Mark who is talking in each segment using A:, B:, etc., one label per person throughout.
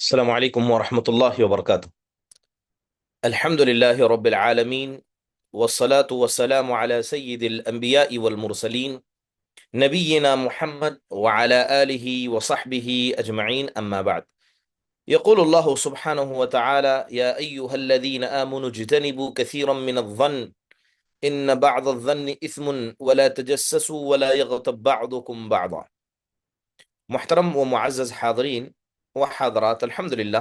A: السلام عليكم ورحمة الله وبركاته. الحمد لله رب العالمين، والصلاة والسلام على سيد الأنبياء والمرسلين نبينا محمد وعلى آله وصحبه أجمعين، أما بعد. يقول الله سبحانه وتعالى: يا أيها الذين آمنوا اجتنبوا كثيرا من الظن إن بعض الظن إثم ولا تجسسوا ولا يغتب بعضكم بعضا. محترم و معزز حاضرین و حاضرات، الحمدللہ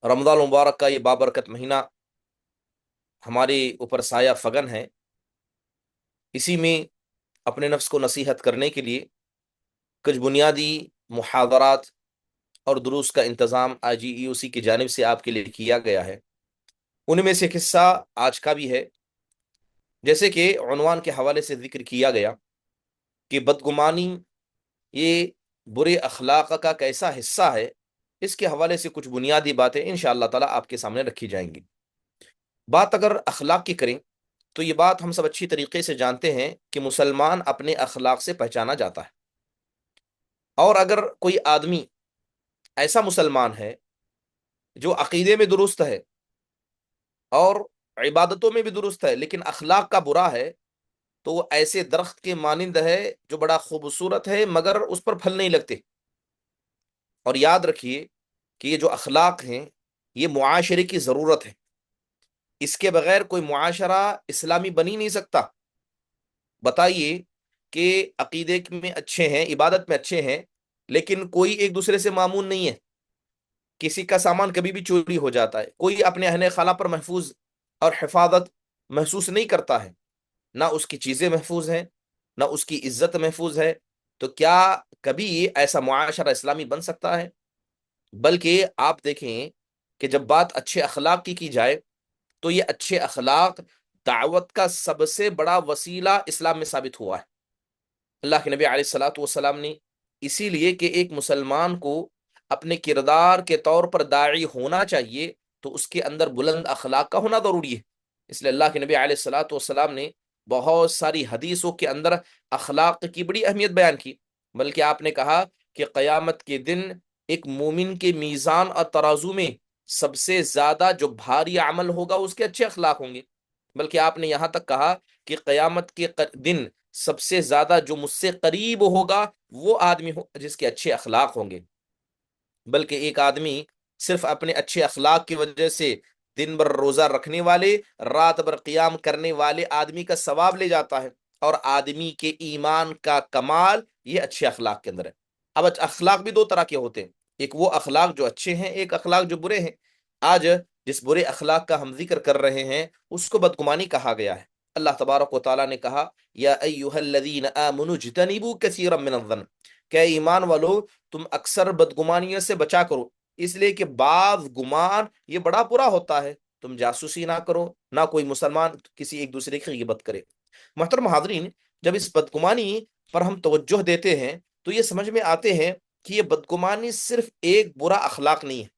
A: رمضان المبارک کا یہ بابرکت مہینہ ہمارے اوپر سایہ فگن ہے۔ اسی میں اپنے نفس کو نصیحت کرنے کے لیے کچھ بنیادی محاضرات اور دروس کا انتظام IGEOC کی جانب سے آپ کے لیے کیا گیا ہے۔ ان میں سے ایک حصہ آج کا بھی ہے۔ جیسے کہ عنوان کے حوالے سے ذکر کیا گیا کہ بدگمانی یہ برے اخلاق کا کیسا حصہ ہے، اس کے حوالے سے کچھ بنیادی باتیں انشاءاللہ تعالی آپ کے سامنے رکھی جائیں گی۔ بات اگر اخلاق کی کریں تو یہ بات ہم سب اچھی طریقے سے جانتے ہیں کہ مسلمان اپنے اخلاق سے پہچانا جاتا ہے، اور اگر کوئی آدمی ایسا مسلمان ہے جو عقیدے میں درست ہے اور عبادتوں میں بھی درست ہے لیکن اخلاق کا برا ہے، تو وہ ایسے درخت کے مانند ہے جو بڑا خوبصورت ہے مگر اس پر پھل نہیں لگتے۔ اور یاد رکھیے کہ یہ جو اخلاق ہیں یہ معاشرے کی ضرورت ہے، اس کے بغیر کوئی معاشرہ اسلامی بن ہی نہیں سکتا۔ بتائیے کہ عقیدے میں اچھے ہیں، عبادت میں اچھے ہیں، لیکن کوئی ایک دوسرے سے معمون نہیں ہے، کسی کا سامان کبھی بھی چوری ہو جاتا ہے، کوئی اپنے اہل خانہ پر محفوظ اور حفاظت محسوس نہیں کرتا ہے، نہ اس کی چیزیں محفوظ ہیں، نہ اس کی عزت محفوظ ہے، تو کیا کبھی ایسا معاشرہ اسلامی بن سکتا ہے؟ بلکہ آپ دیکھیں کہ جب بات اچھے اخلاق کی جائے تو یہ اچھے اخلاق دعوت کا سب سے بڑا وسیلہ اسلام میں ثابت ہوا ہے۔ اللہ کے نبی علیہ الصلوۃ والسلام نے اسی لیے کہ ایک مسلمان کو اپنے کردار کے طور پر داعی ہونا چاہیے تو اس کے اندر بلند اخلاق کا ہونا ضروری ہے، اس لیے اللہ کے نبی علیہ الصلوۃ والسلام نے بہت ساری حدیثوں کے اندر اخلاق کی بڑی اہمیت بیان کی، بلکہ آپ نے کہا کہ قیامت کے دن ایک مومن کے میزان اور ترازو میں سب سے زیادہ جو بھاری عمل ہوگا اس کے اچھے اخلاق ہوں گے، بلکہ آپ نے یہاں تک کہا کہ قیامت کے دن سب سے زیادہ جو مجھ سے قریب ہوگا وہ آدمی جس کے اچھے اخلاق ہوں گے۔ بلکہ ایک آدمی صرف اپنے اچھے اخلاق کی وجہ سے دن بھر روزہ رکھنے والے، رات بھر قیام کرنے والے آدمی کا ثواب لے جاتا ہے، اور آدمی کے ایمان کا کمال یہ اچھے اخلاق کے اندر ہے۔ اب اخلاق بھی دو طرح کے ہوتے ہیں، ایک وہ اخلاق جو اچھے ہیں، ایک اخلاق جو برے ہیں۔ آج جس برے اخلاق کا ہم ذکر کر رہے ہیں اس کو بدگمانی کہا گیا ہے۔ اللہ تبارک و تعالیٰ نے کہا: یا ایھا الذین آمنوا اجتنبوا کثیرا من الظن، کہ ایمان والو تم اکثر بدگمانیوں سے بچا کرو، اس لیے کہ بعض گمان یہ بڑا برا ہوتا ہے۔ تم جاسوسی نہ کرو، نہ کوئی مسلمان کسی ایک دوسرے کی غیبت کرے۔ محترم حاضرین، جب اس بدگمانی پر ہم توجہ دیتے ہیں تو یہ سمجھ میں آتے ہیں کہ یہ بدگمانی صرف ایک برا اخلاق نہیں ہے،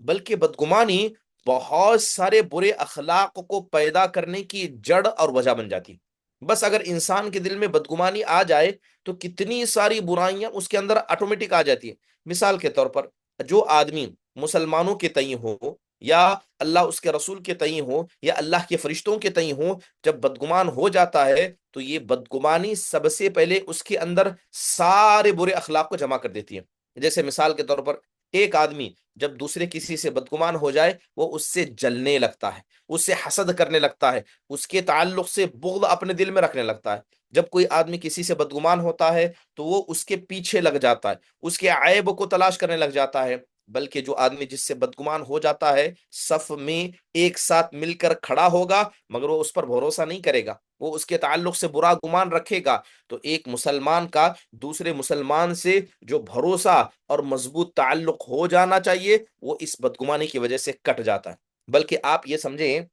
A: بلکہ بدگمانی بہت سارے برے اخلاق کو پیدا کرنے کی جڑ اور وجہ بن جاتی ہے۔ بس اگر انسان کے دل میں بدگمانی آ جائے تو کتنی ساری برائیاں اس کے اندر آٹومیٹک آ جاتی ہیں۔ مثال کے طور پر جو آدمی مسلمانوں کے تئیں ہو، یا اللہ اس کے رسول کے تئیں ہو، یا اللہ کے فرشتوں کے تئیں ہو، جب بدگمان ہو جاتا ہے تو یہ بدگمانی سب سے پہلے اس کے اندر سارے برے اخلاق کو جمع کر دیتی ہے۔ جیسے مثال کے طور پر ایک آدمی جب دوسرے کسی سے بدگمان ہو جائے وہ اس سے جلنے لگتا ہے، اس سے حسد کرنے لگتا ہے، اس کے تعلق سے بغض اپنے دل میں رکھنے لگتا ہے۔ جب کوئی آدمی کسی سے بدگمان ہوتا ہے تو وہ اس کے پیچھے لگ جاتا ہے، اس کے عیب کو تلاش کرنے لگ جاتا ہے۔ بلکہ جو آدمی جس سے بدگمان ہو جاتا ہے صف میں ایک ساتھ مل کر کھڑا ہوگا مگر وہ اس پر بھروسہ نہیں کرے گا، وہ اس کے تعلق سے برا گمان رکھے گا، تو ایک مسلمان کا دوسرے مسلمان سے جو بھروسہ اور مضبوط تعلق ہو جانا چاہیے وہ اس بدگمانی کی وجہ سے کٹ جاتا ہے۔ بلکہ آپ یہ سمجھیں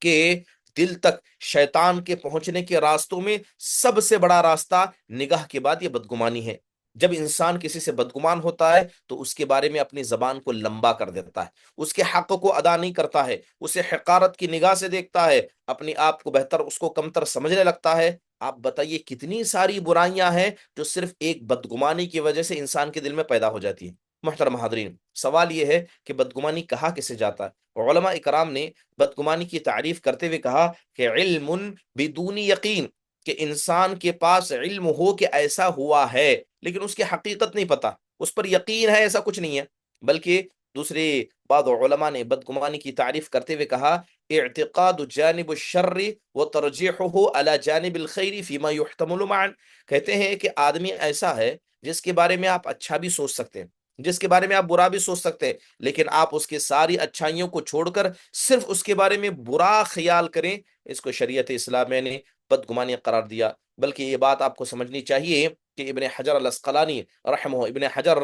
A: کہ دل تک شیطان کے پہنچنے کے راستوں میں سب سے بڑا راستہ نگاہ کے بعد یہ بدگمانی ہے۔ جب انسان کسی سے بدگمان ہوتا ہے تو اس کے بارے میں اپنی زبان کو لمبا کر دیتا ہے، اس کے حق کو ادا نہیں کرتا ہے، اسے حقارت کی نگاہ سے دیکھتا ہے، اپنی آپ کو بہتر اس کو کمتر سمجھنے لگتا ہے۔ آپ بتائیے کتنی ساری برائیاں ہیں جو صرف ایک بدگمانی کی وجہ سے انسان کے دل میں پیدا ہو جاتی ہیں۔ محترم حاضرین، سوال یہ ہے کہ بدگمانی کہا کسے جاتا ہے؟ علماء اکرام نے بدگمانی کی تعریف کرتے ہوئے کہا کہ علم بدون یقین، کہ انسان کے پاس علم ہو کہ ایسا ہوا ہے لیکن اس کی حقیقت نہیں پتا، اس پر یقین ہے ایسا کچھ نہیں ہے، بلکہ دوسرے بعض علماء نے بدگمانی کی تعریف کرتے ہوئے کہا اعتقاد جانب الشر وترجیحه على جانب الخیر فيما يحتمل معا، کہتے ہیں کہ آدمی ایسا ہے جس کے بارے میں آپ اچھا بھی سوچ سکتے ہیں، جس کے بارے میں آپ برا بھی سوچ سکتے ہیں، لیکن آپ اس کے ساری اچھائیوں کو چھوڑ کر صرف اس کے بارے میں برا خیال کریں، اس کو شریعت اسلامیہ نے بدگمانی قرار دیا۔ بلکہ یہ بات آپ کو سمجھنی چاہیے کہ ابن حجر الاسقلانی رحمہ ابن حجر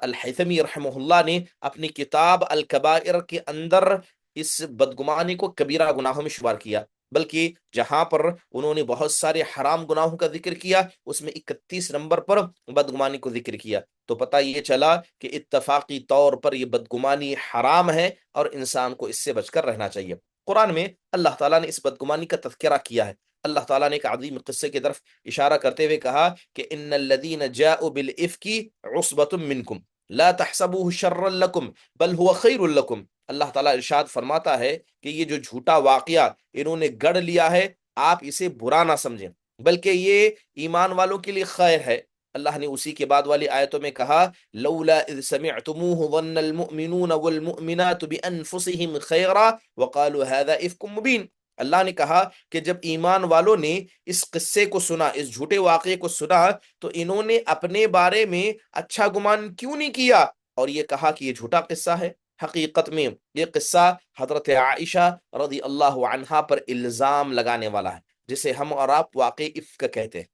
A: الحیثمی رحمہ اللہ نے اپنی کتاب الکبائر کے اندر اس بدگمانی کو کبیرہ گناہوں میں شمار کیا، بلکہ جہاں پر انہوں نے بہت سارے حرام گناہوں کا ذکر کیا اس میں 31 نمبر پر بدگمانی کو ذکر کیا، تو پتہ یہ چلا کہ اتفاقی طور پر یہ بدگمانی حرام ہے اور انسان کو اس سے بچ کر رہنا چاہیے۔ قرآن میں اللہ تعالیٰ نے اس بدگمانی کا تذکرہ کیا ہے۔ اللہ تعالیٰ نے ایک عظیم قصے کی طرف اشارہ کرتے ہوئے کہا کہ ان الذین جاءوا بالافک عصبۃ منکم لا تحسبوه شرا لکم بل هو خیر لکم۔ اللہ تعالیٰ ارشاد فرماتا ہے کہ یہ جو جھوٹا واقعہ انہوں نے گڑھ لیا ہے آپ اسے برا نہ سمجھیں، بلکہ یہ ایمان والوں کے لیے خیر ہے۔ اللہ نے اسی کے بعد والی آیتوں میں کہا لولا اذ سمعتموه ظن المؤمنون والمؤمنات بانفسهم خیرا وقالوا هذا افک مبین۔ اللہ نے کہا کہ جب ایمان والوں نے اس قصے کو سنا، اس جھوٹے واقعے کو سنا، تو انہوں نے اپنے بارے میں اچھا گمان کیوں نہیں کیا اور یہ کہا کہ یہ جھوٹا قصہ ہے۔ حقیقت میں یہ قصہ حضرت عائشہ رضی اللہ عنہا پر الزام لگانے والا ہے، جسے ہم اور آپ واقع افک کہتے ہیں۔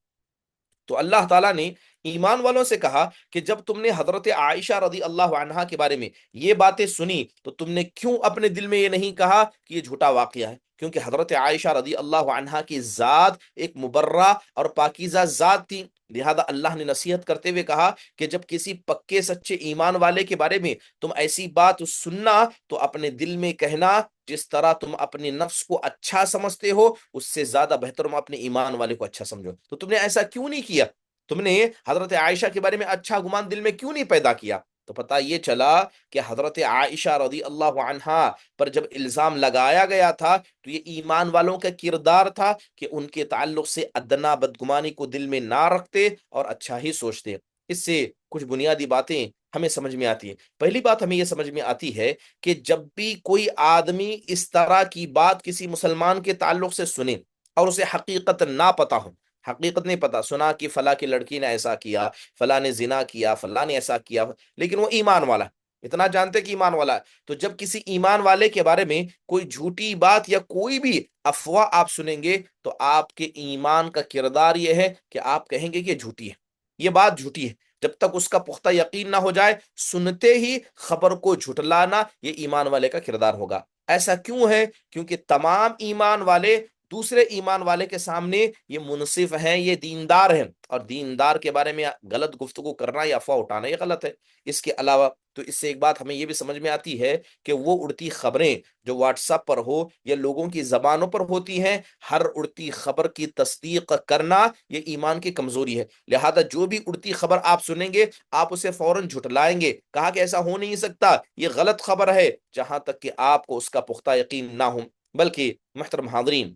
A: تو اللہ تعالیٰ نے ایمان والوں سے کہا کہ جب تم نے حضرت عائشہ رضی اللہ عنہا کے بارے میں یہ باتیں سنی تو تم نے کیوں اپنے دل میں یہ نہیں کہا کہ یہ جھوٹا واقعہ ہے؟ کیونکہ حضرت عائشہ رضی اللہ عنہا کی ذات ایک مبرہ اور پاکیزہ ذات تھی، لہذا اللہ نے نصیحت کرتے ہوئے کہا کہ جب کسی پکے سچے ایمان والے کے بارے میں تم ایسی بات سننا تو اپنے دل میں کہنا جس طرح تم اپنے نفس کو اچھا سمجھتے ہو اس سے زیادہ بہتر تم اپنے ایمان والے کو اچھا سمجھو۔ تو تم نے ایسا کیوں نہیں کیا؟ تم نے حضرت عائشہ کے بارے میں اچھا گمان دل میں کیوں نہیں پیدا کیا؟ تو پتہ یہ چلا کہ حضرت عائشہ رضی اللہ عنہا پر جب الزام لگایا گیا تھا تو یہ ایمان والوں کا کردار تھا کہ ان کے تعلق سے ادنا بدگمانی کو دل میں نہ رکھتے اور اچھا ہی سوچتے۔ اس سے کچھ بنیادی باتیں ہمیں سمجھ میں آتی ہیں۔ پہلی بات ہمیں یہ سمجھ میں آتی ہے کہ جب بھی کوئی آدمی اس طرح کی بات کسی مسلمان کے تعلق سے سنے اور اسے حقیقت نہ پتا ہو، حقیقت نہیں پتا، سنا کہ فلاں کی لڑکی نے ایسا کیا، فلاں نے زنا کیا، فلاں نے ایسا کیا، لیکن وہ ایمان والا ہے، اتنا جانتے کہ ایمان والا ہے، تو جب کسی ایمان والے کے بارے میں کوئی جھوٹی بات یا کوئی بھی افواہ آپ سنیں گے تو آپ کے ایمان کا کردار یہ ہے کہ آپ کہیں گے کہ یہ جھوٹی ہے، یہ بات جھوٹی ہے۔ جب تک اس کا پختہ یقین نہ ہو جائے سنتے ہی خبر کو جھٹلانا یہ ایمان والے کا کردار ہوگا۔ ایسا کیوں ہے؟ کیونکہ تمام ایمان والے دوسرے ایمان والے کے سامنے یہ منصف ہیں، یہ دیندار ہیں، اور دیندار کے بارے میں غلط گفتگو کرنا یا افواہ اٹھانا یہ غلط ہے۔ اس کے علاوہ تو اس سے ایک بات ہمیں یہ بھی سمجھ میں آتی ہے کہ وہ اڑتی خبریں جو واٹس ایپ پر ہو یا لوگوں کی زبانوں پر ہوتی ہیں، ہر اڑتی خبر کی تصدیق کرنا یہ ایمان کی کمزوری ہے، لہذا جو بھی اڑتی خبر آپ سنیں گے آپ اسے فوراً جھٹلائیں گے، کہا کہ ایسا ہو نہیں سکتا، یہ غلط خبر ہے، جہاں تک کہ آپ کو اس کا پختہ یقین نہ ہو۔ بلکہ محترم حاضرین،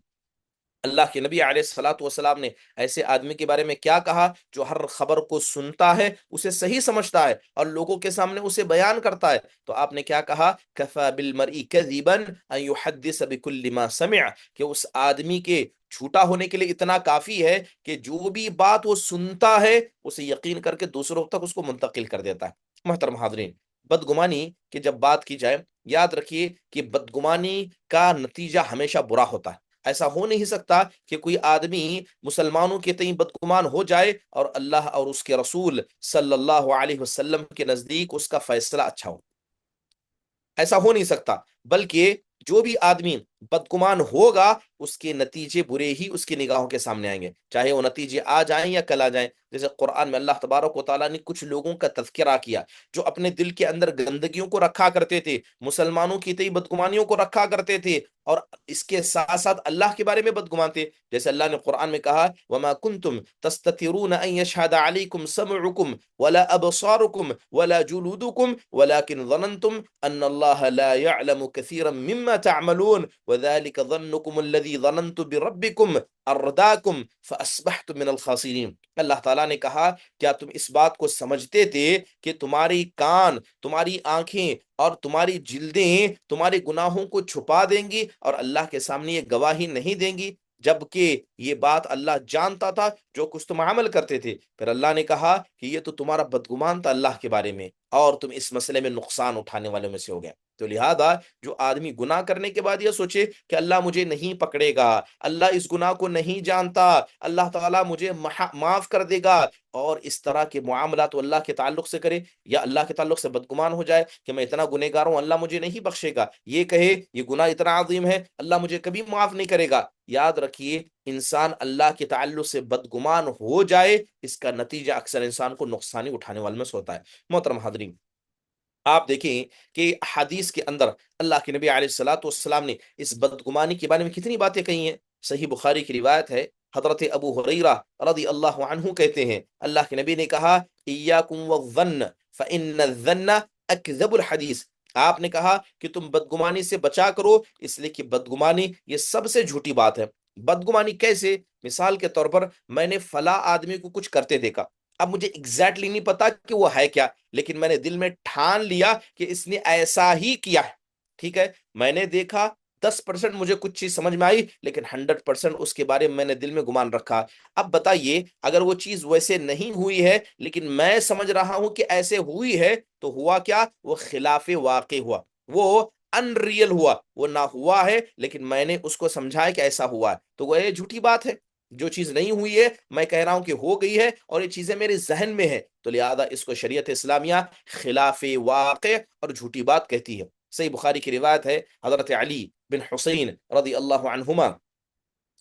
A: اللہ کے نبی علیہ الصلوۃ والسلام نے ایسے آدمی کے بارے میں کیا کہا جو ہر خبر کو سنتا ہے، اسے صحیح سمجھتا ہے اور لوگوں کے سامنے اسے بیان کرتا ہے؟ تو آپ نے کیا کہا؟ کفا بالمرء کذبا ان يحدث بكل ما سمع، کہ اس آدمی کے جھوٹا ہونے کے لیے اتنا کافی ہے کہ جو بھی بات وہ سنتا ہے اسے یقین کر کے دوسروں تک اس کو منتقل کر دیتا ہے۔ محترم حاضرین، بدگمانی کی جب بات کی جائے یاد رکھیے کہ بدگمانی کا نتیجہ ہمیشہ برا ہوتا ہے۔ ایسا ہو نہیں سکتا کہ کوئی آدمی مسلمانوں کے تئیں بدگمان ہو جائے اور اللہ اور اس کے رسول صلی اللہ علیہ وسلم کے نزدیک اس کا فیصلہ اچھا ہو، ایسا ہو نہیں سکتا۔ بلکہ جو بھی آدمی بدگمان ہوگا اس کے نتیجے برے ہی اس کی نگاہوں کے سامنے آئیں گے، چاہے وہ نتیجے آج آئیں یا کل آ جائیں۔ جیسے قرآن میں اللہ تبارک و تعالیٰ نے کچھ لوگوں کا تذکرہ کیا جو اپنے دل کے اندر گندگیوں کو رکھا کرتے تھے، مسلمانوں کی تئی بدگمانیوں کو رکھا کرتے تھے، اور اس کے ساتھ ساتھ اللہ کے بارے میں بدگمان تھے۔ جیسے اللہ نے قرآن میں کہا وَمَا كُنْتُمْ تَسْتَتِرُونَ أَن يَشْهَدَ عَلَيْكُمْ سَمْعُكُمْ وَلَا أَبْصَارُكُمْ وَلَا جُلُودُكُمْ وَلَكِنْ ظَنَنْتُمْ أَنَّ اللَّهَ لَا يَعْلَمُ كَثِيرًا مِمَّا تَعْمَلُونَ وَذَلِكَ ظَنُّكُمُ الَّذِي ظَنَنْتُم بِرَبِّكُمْ أَرْدَاكُمْ فَأَصْبَحْتُم مِّنَ الْخَاسِرِينَ۔ اللہ تعالیٰ نے کہا کیا تم اس بات کو سمجھتے تھے کہ تمہاری کان، تمہاری آنکھیں اور تمہاری جلدیں تمہارے گناہوں کو چھپا دیں گی اور اللہ کے سامنے یہ گواہی نہیں دیں گی، جبکہ یہ بات اللہ جانتا تھا جو کچھ تم عمل کرتے تھے۔ پھر اللہ نے کہا کہ یہ تو تمہارا بدگمان تھا اللہ کے بارے میں، اور تم اس مسئلے میں نقصان اٹھانے والوں میں سے ہو گئے۔ تو لہذا جو آدمی گناہ کرنے کے بعد یہ سوچے کہ اللہ مجھے نہیں پکڑے گا، اللہ اس گناہ کو نہیں جانتا، اللہ تعالیٰ مجھے معاف کر دے گا، اور اس طرح کے معاملات اللہ کے تعلق سے کرے، یا اللہ کے تعلق سے بدگمان ہو جائے کہ میں اتنا گنہگار ہوں اللہ مجھے نہیں بخشے گا، یہ کہے یہ گناہ اتنا عظیم ہے اللہ مجھے کبھی معاف نہیں کرے گا، یاد رکھیے انسان اللہ کے تعلق سے بدگمان ہو جائے اس کا نتیجہ اکثر انسان کو نقصانی اٹھانے والے میں سے ہوتا ہے۔ محترم حاضرین، آپ دیکھیں کہ حدیث کے اندر اللہ کے نبی علیہ الصلوۃ والسلام نے اس بدگمانی کے بارے میں کتنی باتیں کہی ہیں۔ صحیح بخاری کی روایت ہے، حضرت ابو ہریرہ رضی اللہ عنہ کہتے ہیں اللہ کے نبی نے کہا ایاکم والظن فإن الظن اکذب الحدیث۔ آپ نے کہا کہ تم بدگمانی سے بچا کرو، اس لیے کہ بدگمانی یہ سب سے جھوٹی بات ہے۔ بدگمانی کیسے؟ مثال کے طور پر میں نے فلاں آدمی کو کچھ کرتے دیکھا، اب مجھے ایگزیکٹلی نہیں پتا کہ وہ ہے کیا، لیکن میں نے دل میں ٹھان لیا کہ اس نے ایسا ہی کیا ہے، ٹھیک ہے، میں نے دیکھا 10% مجھے کچھ چیز سمجھ میں آئی، لیکن 100% اس کے بارے میں نے دل میں گمان رکھا۔ اب بتائیے اگر وہ چیز ویسے نہیں ہوئی ہے لیکن میں سمجھ رہا ہوں کہ ایسے ہوئی ہے، تو ہوا کیا؟ وہ خلاف واقع ہوا، وہ ان ریئل ہوا، وہ نہ ہوا ہے لیکن میں نے اس کو سمجھا ہے کہ ایسا ہوا ہے، تو وہ یہ جھوٹی بات ہے۔ جو چیز نہیں ہوئی ہے میں کہہ رہا ہوں کہ ہو گئی ہے، اور یہ چیزیں میرے ذہن میں ہے، تو لہذا اس کو شریعت اسلامیہ خلاف واقع اور جھوٹی بات کہتی ہے۔ صحیح بخاری کی روایت ہے، حضرت علی بن حسین رضی اللہ عنہما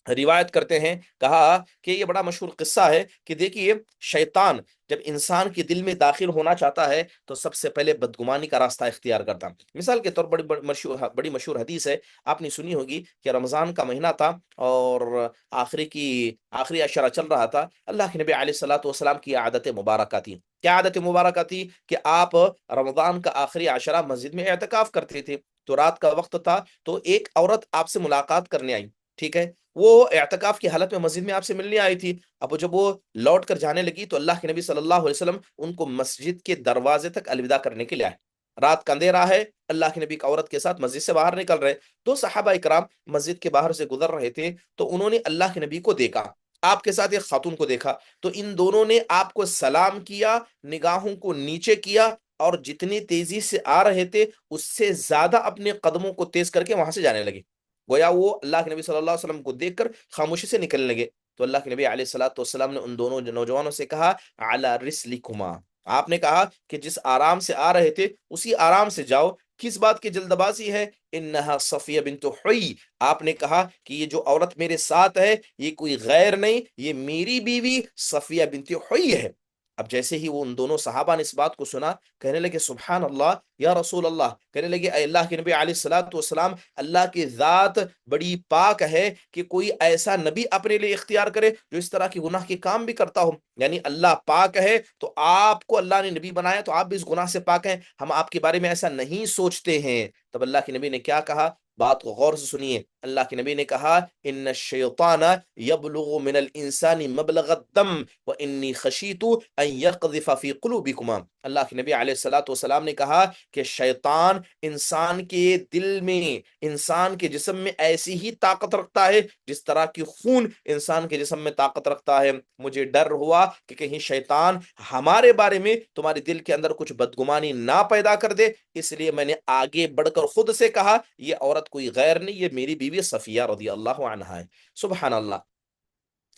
A: روایت کرتے ہیں، کہا کہ یہ بڑا مشہور قصہ ہے کہ دیکھیے شیطان جب انسان کے دل میں داخل ہونا چاہتا ہے تو سب سے پہلے بدگمانی کا راستہ اختیار کرتا ہے۔ مثال کے طور پر بڑی مشہور حدیث ہے، آپ نے سنی ہوگی کہ رمضان کا مہینہ تھا اور آخری عشرہ چل رہا تھا۔ اللہ کے نبی علیہ الصلوۃ والسلام کی عادت مبارکہ تھی، کیا عادت مبارکہ تھی؟ کہ آپ رمضان کا آخری عشرہ مسجد میں اعتکاف کرتے تھے، تو رات کا وقت تھا، تو ایک عورت آپ سے ملاقات کرنے آئی، ٹھیک ہے، وہ اعتکاف کی حالت میں مسجد میں آپ سے ملنے آئی تھی۔ اب جب وہ لوٹ کر جانے لگی تو اللہ کے نبی صلی اللہ علیہ وسلم ان کو مسجد کے دروازے تک الوداع کرنے کے لیے آئے۔ رات کا اندھیرا ہے، اللہ کے نبی ایک عورت کے ساتھ مسجد سے باہر نکل رہے، تو صحابہ اکرام مسجد کے باہر سے گزر رہے تھے، تو انہوں نے اللہ کے نبی کو دیکھا، آپ کے ساتھ ایک خاتون کو دیکھا، تو ان دونوں نے آپ کو سلام کیا، نگاہوں کو نیچے کیا، اور جتنی تیزی سے آ رہے تھے اس سے زیادہ اپنے قدموں کو تیز کر کے وہاں سے جانے لگے، گویا وہ اللہ کے نبی صلی اللہ علیہ وسلم کو دیکھ کر خاموشی سے نکلنے لگے۔ تو اللہ کے نبی علیہ الصلوۃ والسلام نے ان دونوں نوجوانوں سے کہا علی رسلکما، آپ نے کہا کہ جس آرام سے آ رہے تھے اسی آرام سے جاؤ، کس بات کی جلد بازی ہے؟ انہا صفیہ بنت حی، آپ نے کہا کہ یہ جو عورت میرے ساتھ ہے یہ کوئی غیر نہیں، یہ میری بیوی صفیہ بنت حی ہے۔ اب جیسے ہی وہ ان دونوں صحابہ نے اس بات کو سنا، کہنے لگے سبحان اللہ یا رسول اللہ، کہنے لگے اے اللہ کے نبی علیہ الصلوۃ والسلام، اللہ کی ذات بڑی پاک ہے کہ کوئی ایسا نبی اپنے لیے اختیار کرے جو اس طرح کی گناہ کے کام بھی کرتا ہو، یعنی اللہ پاک ہے تو آپ کو اللہ نے نبی بنایا تو آپ بھی اس گناہ سے پاک ہیں، ہم آپ کے بارے میں ایسا نہیں سوچتے ہیں۔ تب اللہ کے نبی نے کیا کہا؟ بات کو غور سے سنیے، اللہ کے نبی نے کہا ان الشیطان یبلغ من الانسان مبلغ الدم وانی خشیت ان یقذف فی قلوبکما، اللہ کے نبی علیہ الصلوۃ والسلام نے کہا کہ شیطان انسان کے دل میں، انسان کے جسم میں ایسی ہی طاقت رکھتا ہے جس طرح کی خون انسان کے جسم میں طاقت رکھتا ہے، مجھے ڈر ہوا کہ کہیں شیطان ہمارے بارے میں تمہارے دل کے اندر کچھ بدگمانی نہ پیدا کر دے، اس لیے میں نے آگے بڑھ کر خود سے کہا یہ عورت کوئی غیر نہیں، یہ میری بیوی صفیہ رضی اللہ عنہا ہے۔ سبحان اللہ،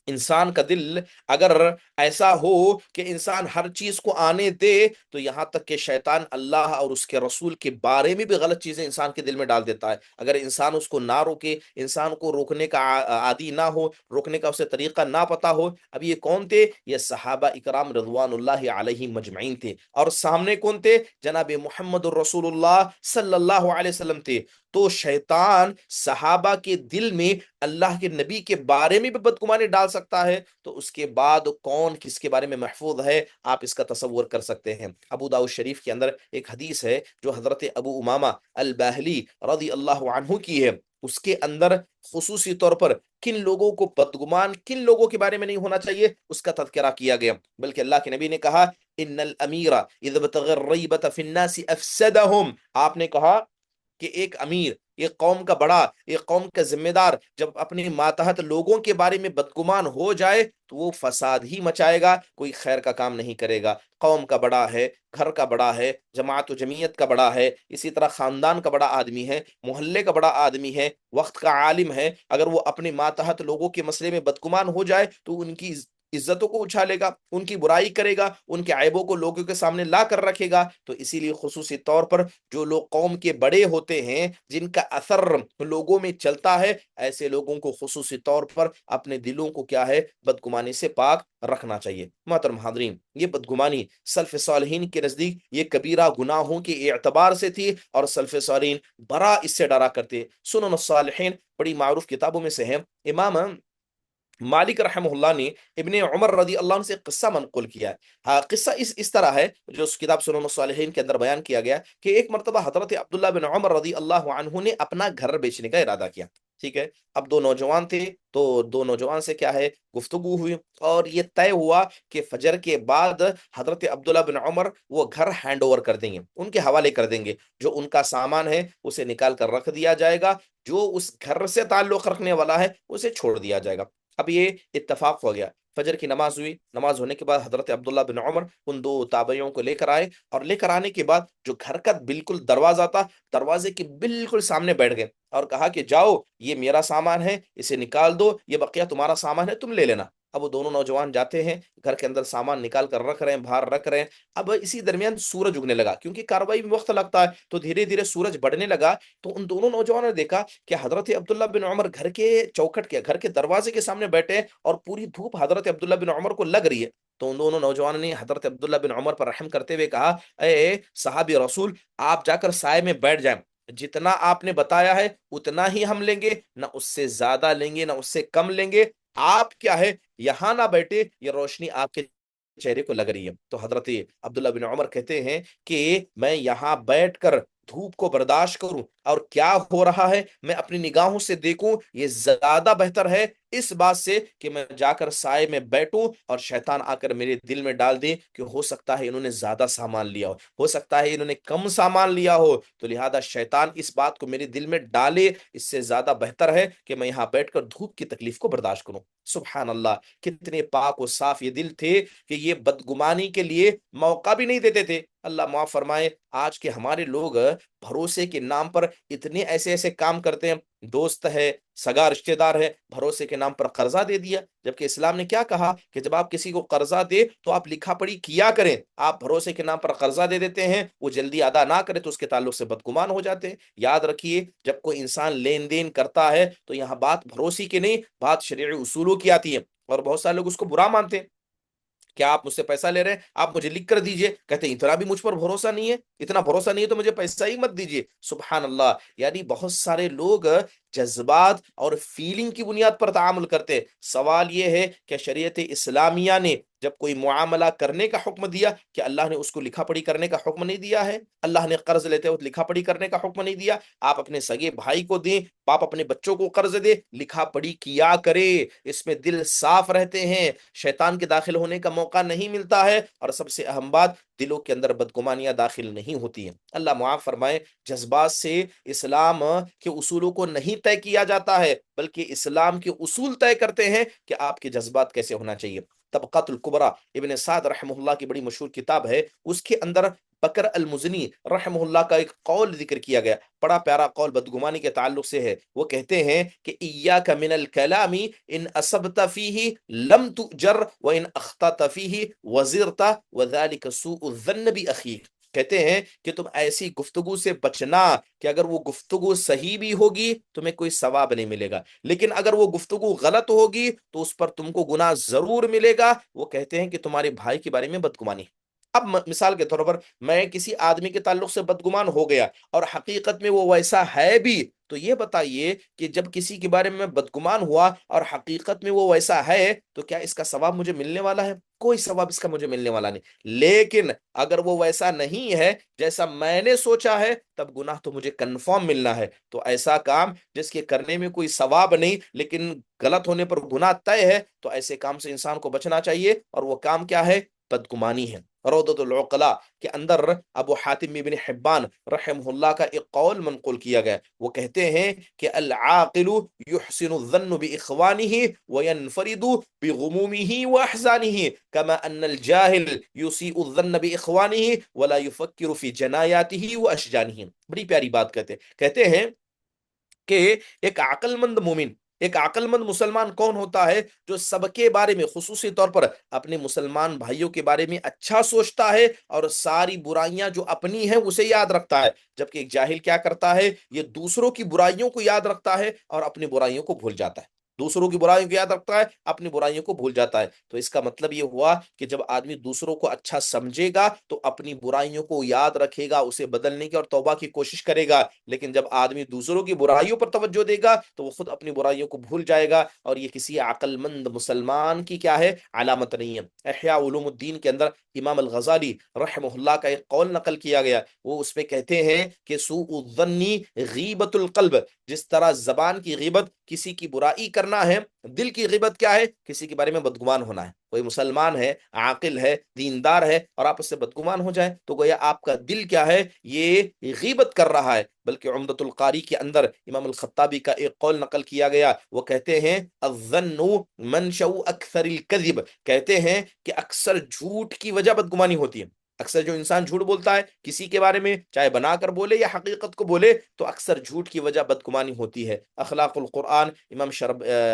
A: انسان کا دل اگر ایسا ہو کہ انسان ہر چیز کو آنے دے، تو یہاں تک کہ شیطان اللہ اور اس کے رسول کے بارے میں بھی غلط چیزیں انسان کے دل میں ڈال دیتا ہے۔ اگر انسان اس کو نہ روکے، انسان کو روکنے کا عادی نہ ہو، روکنے کا اسے طریقہ نہ پتا ہو۔ اب یہ کون تھے؟ یہ صحابہ اکرام رضوان اللہ علیہ مجمعین تھے، اور سامنے کون تھے؟ جناب محمد الرسول اللہ صلی اللہ علیہ وسلم تھے۔ تو شیطان صحابہ کے دل میں اللہ کے نبی کے بارے میں بھی بدگمانی ڈال سکتا ہے، تو اس کے بعد کون کس کے بارے میں محفوظ ہے، آپ اس کا تصور کر سکتے ہیں۔ ابو داؤد شریف کے اندر ایک حدیث ہے جو حضرت ابو امامہ الباہلی رضی اللہ عنہ کی ہے، اس کے اندر خصوصی طور پر کن لوگوں کو بدگمان، کن لوگوں کے بارے میں نہیں ہونا چاہیے، اس کا تذکرہ کیا گیا۔ بلکہ اللہ کے نبی نے کہا ان الامیر اذا ابتغى الریبۃ فی الناس افسدهم، آپ نے کہا کہ ایک امیر، ایک قوم کا بڑا، ایک قوم کا ذمہ دار جب اپنے ماتحت لوگوں کے بارے میں بدگمان ہو جائے تو وہ فساد ہی مچائے گا، کوئی خیر کا کام نہیں کرے گا۔ قوم کا بڑا ہے، گھر کا بڑا ہے، جماعت و جمعیت کا بڑا ہے، اسی طرح خاندان کا بڑا آدمی ہے، محلے کا بڑا آدمی ہے، وقت کا عالم ہے، اگر وہ اپنے ماتحت لوگوں کے مسئلے میں بدگمان ہو جائے تو ان کی عزتوں کو اچھالے گا، ان کی برائی کرے گا، ان کے عیبوں کو لوگوں کے سامنے لا کر رکھے گا۔ تو اسی لیے خصوصی طور پر جو لوگ قوم کے بڑے ہوتے ہیں، جن کا اثر لوگوں میں چلتا ہے، ایسے لوگوں کو خصوصی طور پر اپنے دلوں کو کیا ہے، بدگمانی سے پاک رکھنا چاہیے۔ محترم حاضرین، یہ بدگمانی سلف صالحین کے نزدیک یہ کبیرہ گناہوں کے اعتبار سے تھی، اور سلف صالحین بڑا اس سے ڈرا کرتے۔ سنن الصالحین بڑی معروف کتابوں میں سے ہے، امام مالک رحمہ اللہ نے ابن عمر رضی اللہ عنہ سے قصہ منقول کیا ہے۔ ہاں، قصہ اس طرح ہے جو اس کتاب سنن الصالحین کے اندر بیان کیا گیا کہ ایک مرتبہ حضرت عبداللہ بن عمر رضی اللہ عنہ نے اپنا گھر بیچنے کا ارادہ کیا، ٹھیک ہے۔ اب دو نوجوان تھے، تو دو نوجوان سے کیا ہے، گفتگو ہوئی، اور یہ طے ہوا کہ فجر کے بعد حضرت عبداللہ بن عمر وہ گھر ہینڈ اوور کر دیں گے، ان کے حوالے کر دیں گے، جو ان کا سامان ہے اسے نکال کر رکھ دیا جائے گا، جو اس گھر سے تعلق رکھنے والا ہے اسے چھوڑ دیا جائے گا۔ اب یہ اتفاق ہو گیا، فجر کی نماز ہوئی، نماز ہونے کے بعد حضرت عبداللہ بن عمر ان دو تابعیوں کو لے کر آئے، اور لے کر آنے کے بعد جو گھر کا بالکل دروازہ تھا، دروازے کے بالکل سامنے بیٹھ گئے، اور کہا کہ جاؤ، یہ میرا سامان ہے، اسے نکال دو، یہ بقیہ تمہارا سامان ہے، تم لے لینا۔ اب وہ دونوں نوجوان جاتے ہیں، گھر کے اندر سامان نکال کر رکھ رہے ہیں، باہر رکھ رہے ہیں۔ اب اسی درمیان سورج اگنے لگا، کیونکہ کاروائی میں وقت لگتا ہے، تو دھیرے دھیرے سورج بڑھنے لگا۔ تو ان دونوں نوجوانوں نے دیکھا کہ حضرت عبداللہ بن عمر گھر کے چوکھٹ کے، گھر کے دروازے کے سامنے بیٹھے ہیں، اور پوری دھوپ حضرت عبداللہ بن عمر کو لگ رہی ہے۔ تو ان دونوں نوجوانوں نے حضرت عبداللہ بن عمر پر رحم کرتے ہوئے کہا، اے صحابی رسول، آپ جا کر سائے میں بیٹھ جائیں، جتنا آپ نے بتایا ہے اتنا ہی ہم لیں گے، نہ اس سے زیادہ لیں گے نہ اس سے کم لیں گے۔ آپ کیا ہے، یہاں نہ بیٹھے، یہ روشنی آپ کے چہرے کو لگ رہی ہے۔ تو حضرت عبداللہ بن عمر کہتے ہیں کہ میں یہاں بیٹھ کر دھوپ کو برداشت کروں، اور کیا ہو رہا ہے میں اپنی نگاہوں سے دیکھوں، یہ زیادہ بہتر ہے اس بات سے کہ میں جا کر سائے میں بیٹھوں اور شیطان آ کر میرے دل میں ڈال دے کہ ہو سکتا ہے انہوں نے زیادہ سامان لیا ہو سکتا ہے انہوں نے کم سامان لیا ہو، تو لہذا شیطان اس بات کو میرے دل میں ڈالے، اس سے زیادہ بہتر ہے کہ میں یہاں بیٹھ کر دھوپ کی تکلیف کو برداشت کروں۔ سبحان اللہ، کتنے پاک و صاف یہ دل تھے کہ یہ بدگمانی کے لیے موقع بھی نہیں دیتے تھے۔ اللہ معاف فرمائے، آج کے ہمارے لوگ بھروسے کے نام پر اتنے ایسے ایسے کام کرتے ہیں، دوست ہے، سگا رشتہ دار ہے، بھروسے کے نام پر قرضہ دے دیا، جبکہ اسلام نے کیا کہا کہ جب آپ کسی کو قرضہ دے تو آپ لکھا پڑھی کیا کریں۔ آپ بھروسے کے نام پر قرضہ دے دیتے ہیں، وہ جلدی ادا نہ کرے تو اس کے تعلق سے بدگمان ہو جاتے ہیں۔ یاد رکھیے، جب کوئی انسان لین دین کرتا ہے تو یہاں بات بھروسی کی نہیں، بات شرعی اصولوں کی آتی ہے، اور بہت سارے لوگ اس کو برا مانتے ہیں۔ کیا آپ مجھ سے پیسہ لے رہے ہیں، آپ مجھے لکھ کر دیجئے، کہتے ہیں اتنا بھی مجھ پر بھروسہ نہیں ہے، اتنا بھروسہ نہیں ہے تو مجھے پیسہ ہی مت دیجئے۔ سبحان اللہ، یعنی بہت سارے لوگ جذبات اور فیلنگ کی بنیاد پر تعامل کرتے ہیں۔ سوال یہ ہے کہ شریعت اسلامیہ نے جب کوئی معاملہ کرنے کا حکم دیا کہ اللہ نے اس کو لکھا پڑھی کرنے کا حکم نہیں دیا ہے؟ اللہ نے قرض لیتے وقت لکھا پڑھی کرنے کا حکم نہیں دیا؟ آپ اپنے سگے بھائی کو دیں، باپ اپنے بچوں کو قرض دے، لکھا پڑھی کیا کرے، اس میں دل صاف رہتے ہیں، شیطان کے داخل ہونے کا موقع نہیں ملتا ہے، اور سب سے اہم بات، دلوں کے اندر بدگمانیاں داخل نہیں ہوتی ہیں۔ اللہ معاف فرمائے، جذبات سے اسلام کے اصولوں کو نہیں طے کیا جاتا ہے بلکہ اسلام کے اصول طے کرتے ہیں کہ آپ کے جذبات کیسے ہونا چاہیے۔ طبقات الکبریٰ ابن سعد رحمہ اللہ کی بڑی مشہور کتاب ہے، اس کے اندر بکر المزنی رحمہ اللہ کا ایک قول ذکر کیا گیا، بڑا پیارا قول بدگمانی کے تعلق سے ہے۔ وہ کہتے ہیں کہ ایاک من الکلام ان اصبت فیہ لم تؤجر وان اخطأت فیہ وزرت وذلک سوء الظن باخیک۔ کہتے ہیں کہ تم ایسی گفتگو سے بچنا کہ اگر وہ گفتگو صحیح بھی ہوگی تمہیں کوئی ثواب نہیں ملے گا، لیکن اگر وہ گفتگو غلط ہوگی تو اس پر تم کو گناہ ضرور ملے گا۔ وہ کہتے ہیں کہ تمہارے بھائی کے بارے میں بدگمانی۔ اب مثال کے طور پر میں کسی آدمی کے تعلق سے بدگمان ہو گیا اور حقیقت میں وہ ویسا ہے بھی، تو یہ بتائیے کہ جب کسی کے بارے میں بدگمان ہوا اور حقیقت میں وہ ویسا ہے تو کیا اس کا ثواب مجھے ملنے والا ہے؟ کوئی ثواب اس کا مجھے ملنے والا نہیں۔ لیکن اگر وہ ویسا نہیں ہے جیسا میں نے سوچا ہے تب گناہ تو مجھے کنفرم ملنا ہے۔ تو ایسا کام جس کے کرنے میں کوئی ثواب نہیں لیکن غلط ہونے پر گناہ طے ہے، تو ایسے کام سے انسان کو بچنا چاہیے، اور وہ کام کیا ہے؟ بدگمانی ہے۔ روضۃ العقلاء کے اندر ابو حاتم ابن حبان رحمہ اللہ کا ایک قول منقول کیا گیا، وہ کہتے ہیں کہ العاقل يحسن الظن باخوانه وينفرد بغمومه واحزانه كما ان الجاهل يسيء الظن باخوانه ولا يفكر في جناياته واشجانه۔ بڑی پیاری بات کہتے ہیں کہ ایک عقل مند مومن، ایک عقل مند مسلمان کون ہوتا ہے؟ جو سب کے بارے میں، خصوصی طور پر اپنے مسلمان بھائیوں کے بارے میں اچھا سوچتا ہے اور ساری برائیاں جو اپنی ہیں اسے یاد رکھتا ہے، جبکہ ایک جاہل کیا کرتا ہے؟ یہ دوسروں کی برائیوں کو یاد رکھتا ہے اور اپنی برائیوں کو بھول جاتا ہے، دوسروں کی برائیوں کو یاد رکھتا ہے، اپنی برائیوں کو بھول جاتا ہے۔ تو اس کا مطلب یہ ہوا کہ جب آدمی دوسروں کو اچھا سمجھے گا تو اپنی برائیوں کو یاد رکھے گا، اسے بدلنے کی اور توبہ کی کوشش کرے گا، لیکن جب آدمی دوسروں کی برائیوں پر توجہ دے گا تو وہ خود اپنی برائیوں کو بھول جائے گا، اور یہ کسی عقل مند مسلمان کی کیا ہے؟ علامت نہیں ہے۔ احیاء علوم الدین کے اندر امام الغزالی رحمہ اللہ کا ایک قول نقل کیا گیا، وہ اس میں کہتے ہیں کہ سوء الظن غیبت القلب، جس طرح زبان کی غیبت کسی کی برائی کرنا ہے، دل کی غیبت کیا ہے؟ کسی کے بارے میں بدگمان ہونا ہے۔ کوئی مسلمان ہے، عاقل ہے، دیندار ہے، اور آپ اس سے بدگمان ہو جائیں تو گویا آپ کا دل کیا ہے؟ یہ غیبت کر رہا ہے۔ بلکہ عمدۃ القاری کے اندر امام الخطابی کا ایک قول نقل کیا گیا، وہ کہتے ہیں الظن منشأ اکثر الکذب، کہتے ہیں کہ اکثر جھوٹ کی وجہ بدگمانی ہوتی ہے۔ اکثر جو انسان جھوٹ بولتا ہے کسی کے بارے میں، چاہے بنا کر بولے یا حقیقت کو بولے، تو اکثر جھوٹ کی وجہ بدگمانی ہوتی ہے۔ اخلاق القرآن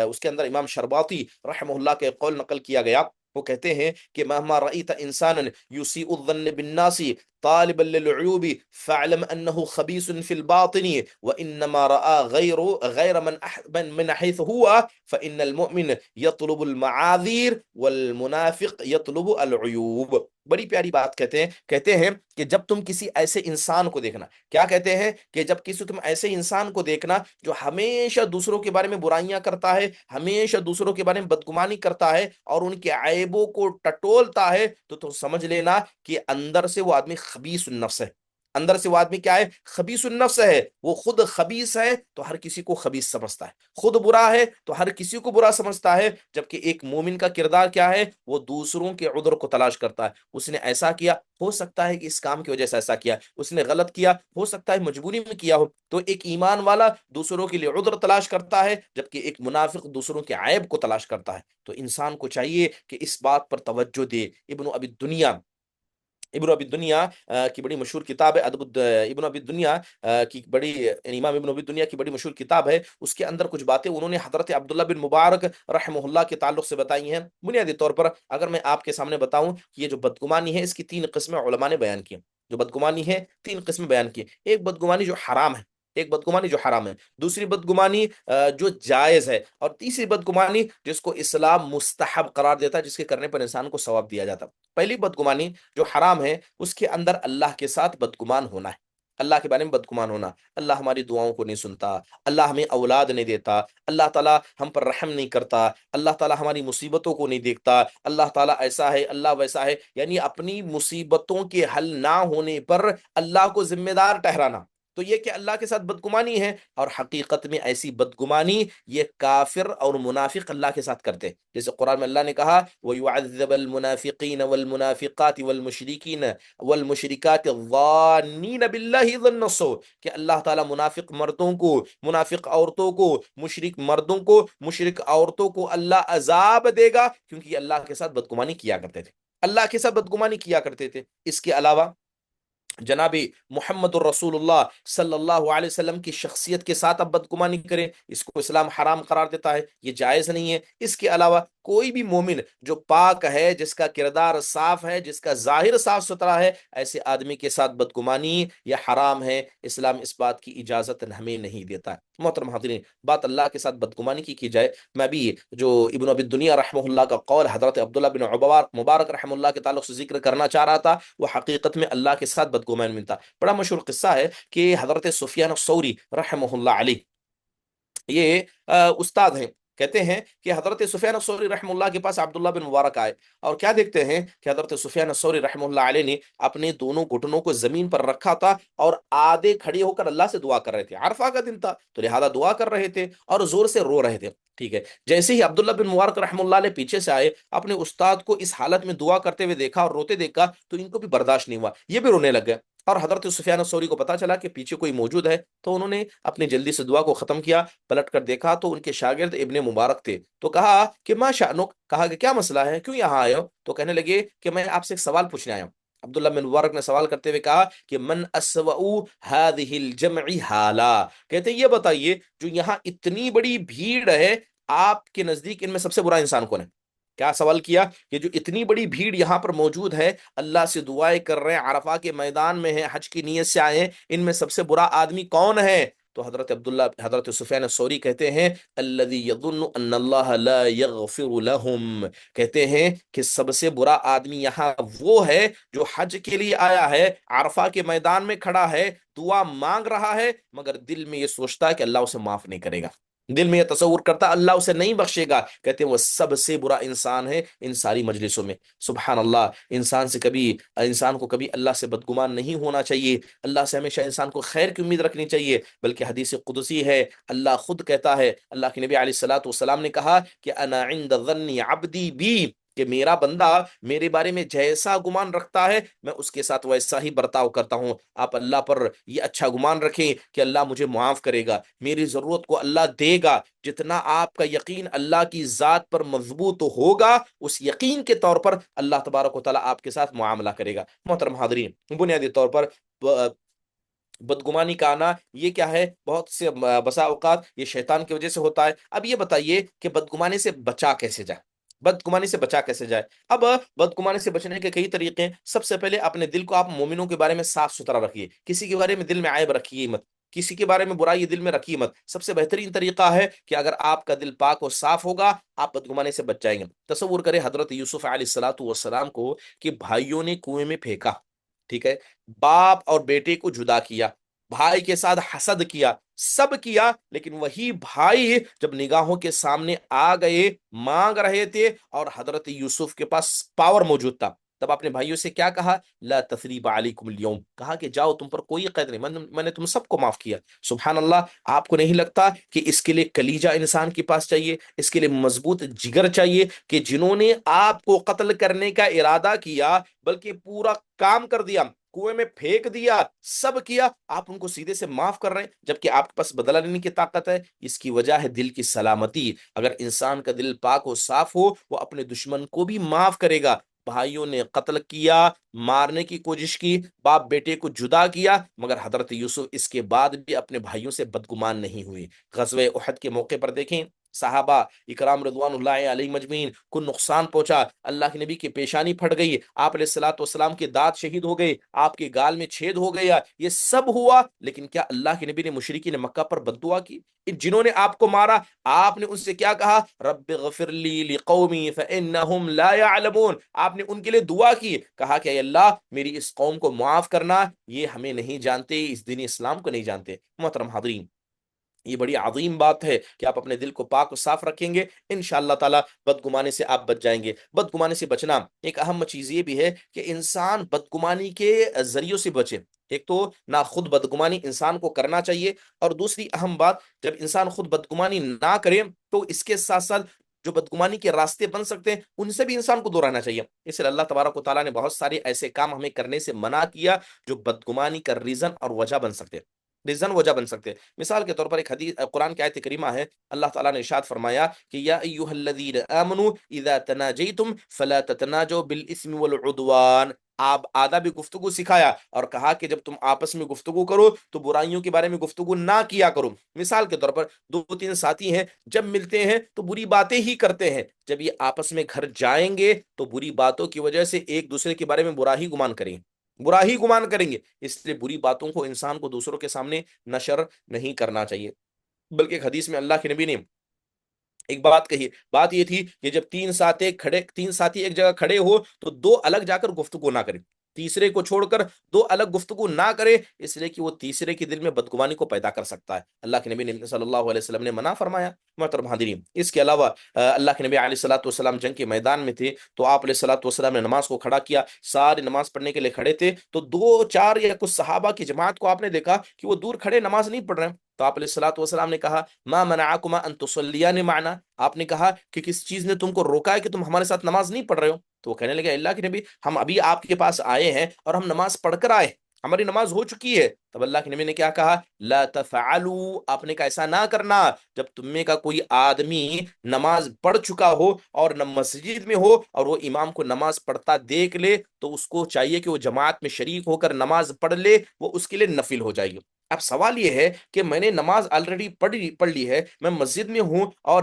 A: اس کے اندر امام شرباطی رحمہ اللہ کے قول نقل کیا گیا، وہ کہتے ہیں کہ مہما رأیت انسانا یسیء الظن بالناس طالبا للعیوب فاعلم انه خبیث فی الباطن وانما رأى غیر من حیث هو فان المؤمن يطلب المعاذیر والمنافق يطلب العیوب۔ بڑی پیاری بات کہتے ہیں کہ جب تم کسی ایسے انسان کو دیکھنا، کیا کہتے ہیں کہ جب تم ایسے انسان کو دیکھنا جو ہمیشہ دوسروں کے بارے میں برائیاں کرتا ہے، ہمیشہ دوسروں کے بارے میں بدگمانی کرتا ہے اور ان کے عیبوں کو ٹٹولتا ہے، تو سمجھ لینا کہ اندر سے وہ آدمی خبیث النفس ہے۔ اندر سے وہ آدمی کیا ہے؟ خبیث النفس ہے۔ وہ خود خبیث ہے تو ہر کسی کو خبیث سمجھتا ہے، خود برا ہے تو ہر کسی کو برا سمجھتا ہے۔ جبکہ ایک مومن کا کردار کیا ہے؟ وہ دوسروں کے عذر کو تلاش کرتا ہے۔ اس نے ایسا کیا، ہو سکتا ہے کہ اس کام کی وجہ سے ایسا کیا، اس نے غلط کیا، ہو سکتا ہے مجبوری میں کیا ہو۔ تو ایک ایمان والا دوسروں کے لیے عذر تلاش کرتا ہے، جبکہ ایک منافق دوسروں کے عیب کو تلاش کرتا ہے۔ تو انسان کو چاہیے کہ اس بات پر توجہ دے۔ ابن ابی دنیا کی بڑی مشہور کتاب ہے ابن ابی دنیا کی بڑی، امام ابن ابی دنیا کی بڑی مشہور کتاب ہے، اس کے اندر کچھ باتیں انہوں نے حضرت عبداللہ بن مبارک رحمہ اللہ کے تعلق سے بتائی ہیں۔ بنیادی طور پر اگر میں آپ کے سامنے بتاؤں کہ یہ جو بدگمانی ہے اس کی 3 قسمیں علماء نے بیان کی ہیں۔ جو بدگمانی ہے 3 قسمیں بیان کی، ایک بدگمانی جو حرام ہے، ایک بدگمانی جو حرام ہے، دوسری بدگمانی جو جائز ہے، اور تیسری بدگمانی جس کو اسلام مستحب قرار دیتا ہے، جس کے کرنے پر انسان کو ثواب دیا جاتا ہے۔ پہلی بدگمانی جو حرام ہے اس کے اندر اللہ کے ساتھ بدگمان ہونا ہے، اللہ کے بارے میں بدگمان ہونا۔ اللہ ہماری دعاؤں کو نہیں سنتا، اللہ ہمیں اولاد نہیں دیتا، اللہ تعالیٰ ہم پر رحم نہیں کرتا، اللہ تعالیٰ ہماری مصیبتوں کو نہیں دیکھتا، اللہ تعالیٰ ایسا ہے، اللہ ویسا ہے، یعنی اپنی مصیبتوں کے حل نہ ہونے پر اللہ کو ذمہ دار ٹھہرانا، تو یہ کہ اللہ کے ساتھ بدگمانی ہے، اور حقیقت میں ایسی بدگمانی یہ کافر اور منافق اللہ کے ساتھ کرتے ہیں۔ جیسے قرآن میں اللہ نے کہا وَيُعَذِّبَ الْمُنَافِقِينَ وَالْمُنَافِقَاتِ وَالْمُشْرِكِينَ وَالْمُشْرِكَاتِ الظَّانِّينَ بِاللَّهِ ظَنَّ السَّوْءِ، کہ اللہ تعالیٰ منافق مردوں کو، منافق عورتوں کو، مشرک مردوں کو، مشرک عورتوں کو اللہ عذاب دے گا، کیونکہ یہ اللہ کے ساتھ بدگمانی کیا کرتے تھے، اللہ کے ساتھ بدگمانی کیا کرتے تھے۔ اس کے علاوہ جناب محمد الرسول اللہ صلی اللہ علیہ وسلم کی شخصیت کے ساتھ اب بدگمانی کریں، اس کو اسلام حرام قرار دیتا ہے، یہ جائز نہیں ہے۔ اس کے علاوہ کوئی بھی مومن جو پاک ہے، جس کا کردار صاف ہے، جس کا ظاہر صاف ستھرا ہے، ایسے آدمی کے ساتھ بدگمانی یہ حرام ہے، اسلام اس بات کی اجازت ہمیں نہیں دیتا ہے۔ محترم حاضرین، بات اللہ کے ساتھ بدگمانی کی جائے، میں بھی جو ابن ابی الدنیا رحمہ اللہ کا قول حضرت عبداللہ بن مبارک رحمہ اللہ کے تعلق سے ذکر کرنا چاہ رہا تھا، وہ حقیقت میں اللہ کے ساتھ بدگمان ملتا۔ بڑا مشہور قصہ ہے کہ حضرت سفیان الثوری رحمہ اللہ علیہ، یہ استاد ہیں، کہتے ہیں کہ حضرت سفیان الثوری رحمہ اللہ کے پاس عبداللہ بن مبارک آئے، اور کیا دیکھتے ہیں کہ حضرت سفیان الثوری رحمہ اللہ علیہ نے اپنے دونوں گھٹنوں کو زمین پر رکھا تھا، اور آدھے کھڑے ہو کر اللہ سے دعا کر رہے تھے۔ عرفہ کا دن تھا تو لہذا دعا کر رہے تھے اور زور سے رو رہے تھے، ٹھیک ہے۔ جیسے ہی عبداللہ بن مبارک رحمہ اللہ علیہ پیچھے سے آئے، اپنے استاد کو اس حالت میں دعا کرتے ہوئے دیکھا اور روتے دیکھا، تو ان کو بھی برداشت نہیں ہوا، یہ بھی رونے لگ گئے، اور حضرت سفیان الثوری کو پتا چلا کہ پیچھے کوئی موجود ہے، تو انہوں نے اپنی جلدی سے دعا کو ختم کیا، پلٹ کر دیکھا تو ان کے شاگرد ابن مبارک تھے، تو کہا کہ ما شأنک، کہا کہ کیا مسئلہ ہے، کیوں یہاں آئے ہو؟ تو کہنے لگے کہ میں آپ سے ایک سوال پوچھنے آیا ہوں۔ عبداللہ بن مبارک نے سوال کرتے ہوئے کہا کہ من اسوأ هذه الجمع حالا، کہتے ہیں یہ بتائیے جو یہاں اتنی بڑی بھیڑ ہے، آپ کے نزدیک ان میں سب سے برا انسان کون ہے؟ کیا سوال کیا کہ جو اتنی بڑی بھیڑ یہاں پر موجود ہے، اللہ سے دعائیں کر رہے ہیں، عرفہ کے میدان میں ہیں، حج کی نیت سے آئے ہیں، ان میں سب سے برا آدمی کون ہے؟ تو حضرت سفیان الثوری کہتے ہیں الذی یظن ان اللہ لا یغفر لهم، کہتے ہیں کہ سب سے برا آدمی یہاں وہ ہے جو حج کے لیے آیا ہے، عرفہ کے میدان میں کھڑا ہے، دعا مانگ رہا ہے، مگر دل میں یہ سوچتا ہے کہ اللہ اسے معاف نہیں کرے گا، دل میں یہ تصور کرتا اللہ اسے نہیں بخشے گا، کہتے ہیں وہ سب سے برا انسان ہے ان ساری مجلسوں میں۔ سبحان اللہ، انسان کو کبھی اللہ سے بدگمان نہیں ہونا چاہیے، اللہ سے ہمیشہ انسان کو خیر کی امید رکھنی چاہیے، بلکہ حدیث قدسی ہے، اللہ خود کہتا ہے، اللہ کے نبی علیہ الصلوۃ والسلام نے کہا کہ انا عند ظن عبدی بی، کہ میرا بندہ میرے بارے میں جیسا گمان رکھتا ہے میں اس کے ساتھ ویسا ہی برتاؤ کرتا ہوں۔ آپ اللہ پر یہ اچھا گمان رکھیں کہ اللہ مجھے معاف کرے گا، میری ضرورت کو اللہ دے گا، جتنا آپ کا یقین اللہ کی ذات پر مضبوط ہوگا، اس یقین کے طور پر اللہ تبارک و تعالیٰ آپ کے ساتھ معاملہ کرے گا۔ محترم حاضرین، بنیادی طور پر بدگمانی کا آنا یہ کیا ہے؟ بہت سے بسا اوقات یہ شیطان کی وجہ سے ہوتا ہے۔ اب یہ بتائیے کہ بدگمانی سے بچا کیسے جائے؟ بدگمانی سے بچا کیسے جائے؟ اب بدگمانی سے بچنے کے کئی طریقے ہیں۔ سب سے پہلے اپنے دل کو آپ مومنوں کے بارے میں صاف ستھرا رکھیے، کسی کے بارے میں دل میں عیب رکھیے مت، کسی کے بارے میں برائی دل میں رکھیے مت۔ سب سے بہترین طریقہ ہے کہ اگر آپ کا دل پاک و صاف ہوگا، آپ بدگمانی سے بچ جائیں گے۔ تصور کریں حضرت یوسف علیہ الصلوۃ والسلام کو کہ بھائیوں نے کنویں میں پھینکا، ٹھیک ہے، باپ اور بیٹے کو جدا کیا، بھائی کے ساتھ حسد کیا، سب کیا، لیکن وہی بھائی جب نگاہوں کے سامنے آ گئے، مانگ رہے تھے، اور حضرت یوسف کے پاس پاور موجود تھا، تب اپنے بھائیوں سے کیا کہا؟ لا تثریب علیکم اليوم، کہا کہ جاؤ، تم پر کوئی قید نہیں، میں نے تم سب کو معاف کیا۔ سبحان اللہ، آپ کو نہیں لگتا کہ اس کے لیے کلیجہ انسان کے پاس چاہیے، اس کے لیے مضبوط جگر چاہیے، کہ جنہوں نے آپ کو قتل کرنے کا ارادہ کیا، بلکہ پورا کام کر دیا، کنویں میں پھینک دیا، سب کیا، آپ ان کو سیدھے سے معاف کر رہے ہیں، جبکہ آپ کے پاس بدلہ لینے کی طاقت ہے؟ اس کی وجہ ہے دل کی سلامتی۔ اگر انسان کا دل پاک و صاف ہو، وہ اپنے دشمن کو بھی معاف کرے گا۔ بھائیوں نے قتل کیا، مارنے کی کوشش کی، باپ بیٹے کو جدا کیا، مگر حضرت یوسف اس کے بعد بھی اپنے بھائیوں سے بدگمان نہیں ہوئے۔ غزوہ احد کے موقع پر دیکھیں، صحابہ اکرام رضوان اللہ علیہ مجمعین کو نقصان پہنچا، اللہ کے نبی کی پیشانی پھٹ گئی، آپ علیہ الصلوۃ والسلام کے دانت شہید ہو گئے، آپ کے گال میں چھید ہو گیا، یہ سب ہوا، لیکن کیا اللہ کے نبی نے مشرکین مکہ پر بد دعا کی؟ جنہوں نے آپ کو مارا، آپ نے ان سے کیا کہا؟ رب اغفر لی لقومی فانہم لا یعلمون، آپ نے ان کے لیے دعا کی، کہا کہ اے اللہ میری اس قوم کو معاف کرنا، یہ ہمیں نہیں جانتے، اس دین اسلام کو نہیں جانتے۔ محترم حاضرین، یہ بڑی عظیم بات ہے کہ آپ اپنے دل کو پاک و صاف رکھیں گے، انشاءاللہ تعالی بدگمانی سے آپ بچ جائیں گے۔ بدگمانی سے بچنا ایک اہم چیز یہ بھی ہے کہ انسان بدگمانی کے ذریعوں سے بچے۔ ایک تو نہ خود بدگمانی انسان کو کرنا چاہیے، اور دوسری اہم بات، جب انسان خود بدگمانی نہ کرے تو اس کے ساتھ ساتھ جو بدگمانی کے راستے بن سکتے ہیں ان سے بھی انسان کو دور رہنا چاہیے۔ اس لیے اللہ تبارک و تعالیٰ نے بہت سارے ایسے کام ہمیں کرنے سے منع کیا جو بدگمانی کا ریزن اور وجہ بن سکتے ہیں، ریزن وجہ بن سکتے ہیں۔ مثال کے طور پر ایک حدیث قرآن کی آیت کریمہ ہے، اللہ تعالیٰ نے ارشاد فرمایا کہ یا ایھا الذین آمنوا اذا تناجیتم فلا تتناجوا بالاثم والعدوان۔ آپ آداب گفتگو سکھایا اور کہا کہ جب تم آپس میں گفتگو کرو تو برائیوں کے بارے میں گفتگو نہ کیا کرو۔ مثال کے طور پر دو تین ساتھی ہیں، جب ملتے ہیں تو بری باتیں ہی کرتے ہیں، جب یہ آپس میں گھر جائیں گے تو بری باتوں کی وجہ سے ایک دوسرے کے بارے میں برا ہی گمان کریں گے، برا ہی گمان کریں گے۔ اس لیے بری باتوں کو انسان کو دوسروں کے سامنے نشر نہیں کرنا چاہیے، بلکہ ایک حدیث میں اللہ کے نبی نے ایک بات کہی، بات یہ تھی کہ جب تین ساتھی ایک جگہ کھڑے ہو تو دو الگ جا کر گفتگو نہ کریں، تیسرے کو چھوڑ کر دو الگ گفتگو نہ کرے، اس لیے کہ وہ تیسرے کے دل میں بدگمانی کو پیدا کر سکتا ہے۔ اللہ کے نبی نے صلی اللہ علیہ وسلم نے منع فرمایا۔ محترم حاضرین، اس کے علاوہ اللہ کے نبی علیہ الصلوۃ والسلام جنگ کے میدان میں تھے تو آپ علیہ الصلوۃ والسلام نے نماز کو کھڑا کیا، سارے نماز پڑھنے کے لیے کھڑے تھے، تو دو چار یا کچھ صحابہ کی جماعت کو آپ نے دیکھا کہ وہ دور کھڑے نماز نہیں پڑھ رہے ہیں، تو آپ علیہ الصلوۃ والسلام نے کہا ما منعکما ان تصلیان معنا، آپ نے کہا کہ کس چیز نے تم کو روکا ہے کہ تم ہمارے ساتھ نماز نہیں پڑھ رہے ہو؟ تو وہ کہنے لگے اللہ کے نبی ہم ابھی آپ کے پاس آئے ہیں اور ہم نماز پڑھ کر آئے، ہماری نماز ہو چکی ہے۔ تب اللہ کے نبی نے کیا کہا؟ لا تفعلوا، آپ نے کہا ایسا نہ کرنا، جب تم میں کا کوئی آدمی نماز پڑھ چکا ہو اور نہ مسجد میں ہو اور وہ امام کو نماز پڑھتا دیکھ لے تو اس کو چاہیے کہ وہ جماعت میں شریک ہو کر نماز پڑھ لے، وہ اس کے لیے نفل ہو جائے گی۔ اب سوال یہ ہے کہ میں نے نماز آلریڈی پڑھ لی ہے، میں مسجد میں ہوں اور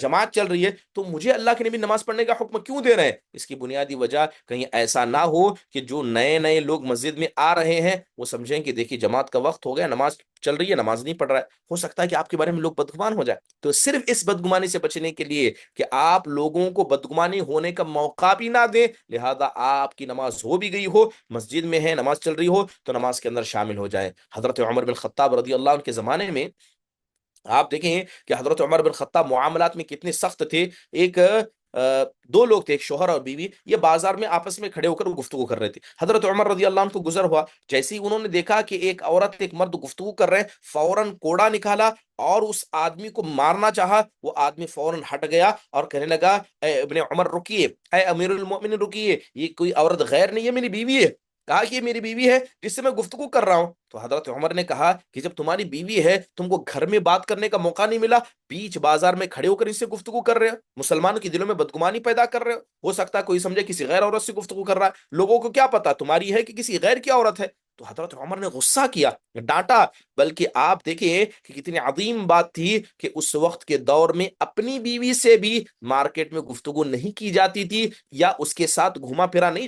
A: جماعت چل رہی ہے، تو مجھے اللہ کے نبی نماز پڑھنے کا حکم کیوں دے رہے ہیں؟ اس کی بنیادی وجہ کہیں ایسا نہ ہو کہ جو نئے نئے لوگ مسجد میں آ رہے ہیں وہ سمجھیں کہ دیکھیے جماعت کا وقت ہو گیا، نماز چل رہی ہے، نماز نہیں پڑھ رہا ہے، ہو سکتا ہے کہ آپ کے بارے میں لوگ بدگمان ہو جائے۔ تو صرف اس بدگمانی سے بچنے کے لیے کہ آپ لوگوں کو بدگمانی ہونے کا موقع بھی نہ دیں، لہذا آپ کی نماز ہو بھی گئی ہو، مسجد میں ہے، نماز چل رہی ہو، تو نماز کے اندر شامل ہو جائے۔ حضرت عمر بن خطاب رضی اللہ عنہ کے زمانے میں آپ دیکھیں کہ حضرت عمر بن خطاب معاملات میں کتنے سخت تھے۔ ایک دو لوگ تھے، ایک شوہر اور بیوی، یہ بازار میں آپس میں کھڑے ہو کر گفتگو کر رہے تھے۔ حضرت عمر رضی اللہ عنہ کو گزر ہوا، جیسے ہی انہوں نے دیکھا کہ ایک عورت ایک مرد گفتگو کر رہے ہیں، فوراً کوڑا نکالا اور اس آدمی کو مارنا چاہا، وہ آدمی فوراً ہٹ گیا اور کہنے لگا اے ابن عمر رکیے، اے امیر المؤمنین رکیے، یہ کوئی عورت غیر نہیں ہے، میری بیوی ہے۔ کہا کہ یہ میری بیوی ہے جس سے میں گفتگو کر رہا ہوں۔ تو حضرت عمر نے کہا کہ جب تمہاری بیوی ہے، تم کو گھر میں بات کرنے کا موقع نہیں ملا، بیچ بازار میں کھڑے ہو کر اس سے گفتگو کر رہے ہو، مسلمانوں کے دلوں میں بدگمانی پیدا کر رہے ہو سکتا ہے کوئی سمجھے کسی غیر عورت سے گفتگو کر رہا ہے، لوگوں کو کیا پتا تمہاری ہے کہ کسی غیر کی عورت ہے۔ تو حضرت عمر نے غصہ کیا، ڈانٹا، بلکہ آپ دیکھیں کہ کتنی عظیم بات تھی کہ اس وقت کے دور میں اپنی بیوی سے بھی مارکیٹ میں گفتگو نہیں کی جاتی تھی، یا اس کے ساتھ گھوما پھرا نہیں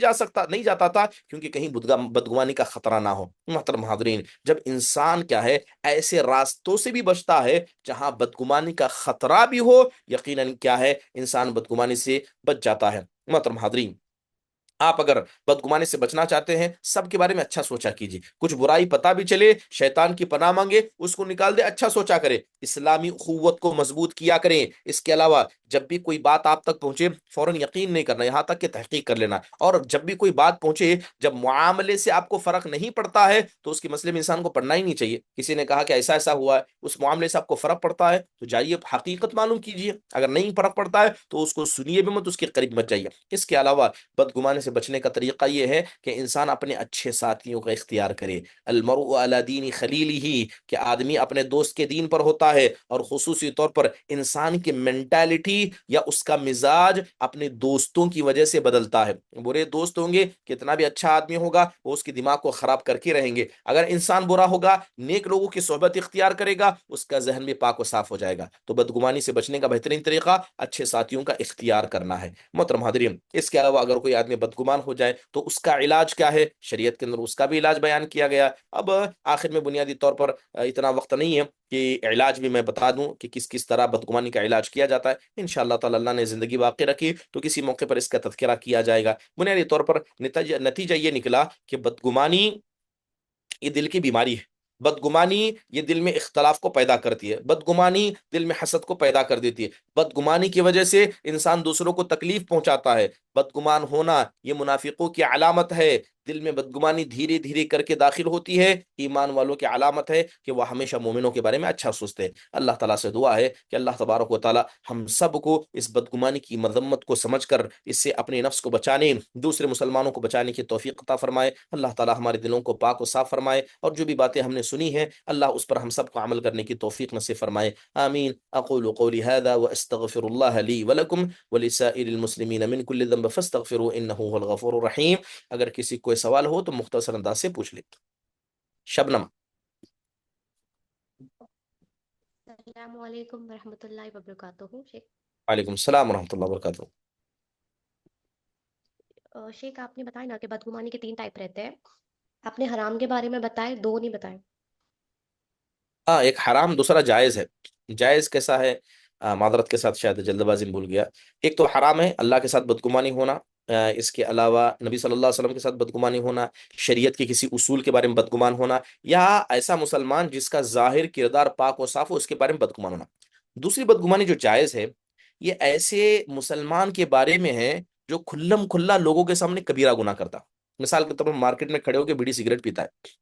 A: جاتا تھا، کیونکہ کہیں بدگمانی کا خطرہ نہ ہو۔ محترم حاضرین، جب انسان کیا ہے ایسے راستوں سے بھی بچتا ہے جہاں بدگمانی کا خطرہ بھی ہو، یقیناً کیا ہے انسان بدگمانی سے بچ جاتا ہے۔ محترم حاضرین، آپ اگر بدگمانی سے بچنا چاہتے ہیں، سب کے بارے میں اچھا سوچا کیجیے، کچھ برائی پتا بھی چلے شیطان کی پناہ مانگے، اس کو نکال دے، اچھا سوچا کرے، اسلامی اخوت کو مضبوط کیا کریں۔ اس کے علاوہ جب بھی کوئی بات آپ تک پہنچے فوراً یقین نہیں کرنا، یہاں تک کہ تحقیق کر لینا، اور جب بھی کوئی بات پہنچے، جب معاملے سے آپ کو فرق نہیں پڑتا ہے تو اس کے مسئلے میں انسان کو پڑھنا ہی نہیں چاہیے۔ کسی نے کہا کہ ایسا ایسا ہوا ہے، اس معاملے سے آپ کو فرق پڑتا ہے تو جائیے حقیقت معلوم کیجیے، اگر نہیں فرق پڑتا ہے تو اس کو سنیے بھی مت، اس کے قریب مت جائیے۔ اس کے علاوہ بدگمانے سے بچنے کا طریقہ یہ ہے کہ انسان اپنے اچھے ساتھیوں کا اختیار کرے۔ المرء علی دین خلیلہ، کہ آدمی اپنے دوست کے دین پر ہوتا ہے، اور خصوصی طور پر انسان کی مینٹالٹی یا اس کا مزاج اپنے دوستوں کی وجہ سے بدلتا ہے۔ برے دوست ہوں گے، کتنا بھی اچھا آدمی ہوگا وہ اس کے دماغ کو خراب کر کے رہیں گے۔ اگر انسان برا ہوگا، نیک لوگوں کی صحبت اختیار کرے گا، اس کا ذہن بھی پاک و صاف ہو جائے گا۔ تو بدگمانی سے بچنے کا بہترین طریقہ اچھے ساتھیوں کا اختیار کرنا ہے۔ محترم حاضرین، اس کے علاوہ اگر کوئی آدمی بدگمان ہو جائے تو اس کا علاج کیا ہے؟ شریعت کے اندر اس کا بھی علاج بیان کیا گیا۔ اب آخر میں بنیادی طور پر اتنا وقت نہیں ہے کہ علاج بھی میں بتا دوں کہ کس کس طرح بدگمانی کا علاج کیا جاتا ہے۔ انشاءاللہ تعالی اللہ نے زندگی باقی رکھی تو کسی موقع پر اس کا تذکرہ کیا جائے گا۔ بنیادی طور پر نتیجہ یہ نکلا کہ بدگمانی یہ دل کی بیماری ہے، بدگمانی یہ دل میں اختلاف کو پیدا کرتی ہے، بدگمانی دل میں حسد کو پیدا کر دیتی ہے، بدگمانی کی وجہ سے انسان دوسروں کو تکلیف پہنچاتا ہے۔ بدگمان ہونا یہ منافقوں کی علامت ہے۔ دل میں بدگمانی دھیرے دھیرے کر کے داخل ہوتی ہے، ایمان والوں کی علامت ہے کہ وہ ہمیشہ مومنوں کے بارے میں اچھا سوچتے ہیں۔ اللہ تعالیٰ سے دعا ہے کہ اللہ تبارک و تعالیٰ ہم سب کو اس بدگمانی کی مذمت کو سمجھ کر اس سے اپنے نفس کو بچانے، دوسرے مسلمانوں کو بچانے کی توفیق عطا فرمائے۔ اللہ تعالیٰ ہمارے دلوں کو پاک و صاف فرمائے، اور جو بھی باتیں ہم نے سنی ہیں اللہ اس پر ہم سب کو عمل کرنے کی توفیق نصیب فرمائے۔ آمین۔ اقول قولی هذا واستغفر الله لي ولكم ولسائر المسلمین من كل ذنب فاستغفروه انه هو الغفور الرحیم۔ اگر کسی کوئی سوال ہو تو مختصر انداز سے پوچھ لیں۔ شبنم۔
B: السلام علیکم ورحمۃ اللہ وبرکاتہ شیخ۔
A: وعلیکم السلام ورحمۃ اللہ وبرکاتہ۔
B: شیخ آپ نے بتایا نا کہ بدگمانی کے 3 ٹائپ رہتے ہیں، آپ نے حرام کے بارے میں بتائے، 2 نہیں بتائے۔
A: ہاں، ایک حرام، دوسرا جائز ہے۔ جائز کیسا ہے؟ معذرت کے ساتھ شاید جلد بازی میں بھول گیا۔ ایک تو حرام ہے اللہ کے ساتھ بدگمانی ہونا، اس کے علاوہ نبی صلی اللہ علیہ وسلم کے ساتھ بدگمانی ہونا، شریعت کے کسی اصول کے بارے میں بدگمان ہونا، یا ایسا مسلمان جس کا ظاہر کردار پاک و صاف ہو اس کے بارے میں بدگمان ہونا۔ دوسری بدگمانی جو جائز ہے یہ ایسے مسلمان کے بارے میں ہے جو کھلم کھلا لوگوں کے سامنے کبیرہ گناہ کرتا۔ مثال کے طور پر مارکیٹ میں کھڑے ہو کے بیڑی سگریٹ پیتا ہے